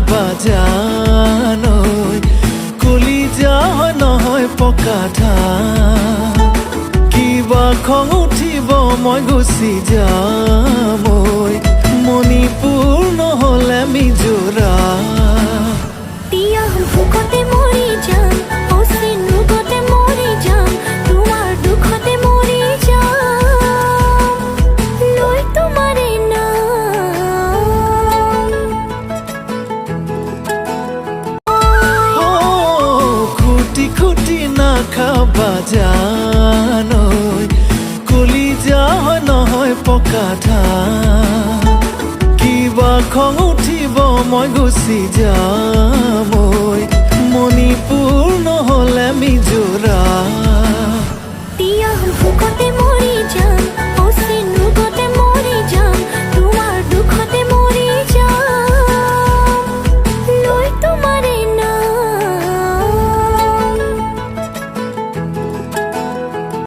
বাজান কলিজা হয় নহয় পকা ধান কিবা খং উঠিব মই গুচি যাম মণিপুৰ নহলে মিজোৰাম ভোকতে মৰি যাম অচিন ৰোগতে মৰি যাম তোমাৰ দুখতে মৰি যাম লৈ তোমাৰে নাম খুটি খুটি নাখাবা জান কলিজা হয় নহয় পকা ধান কিবা খং উঠিব মই গুচি যাম মণিপুৰ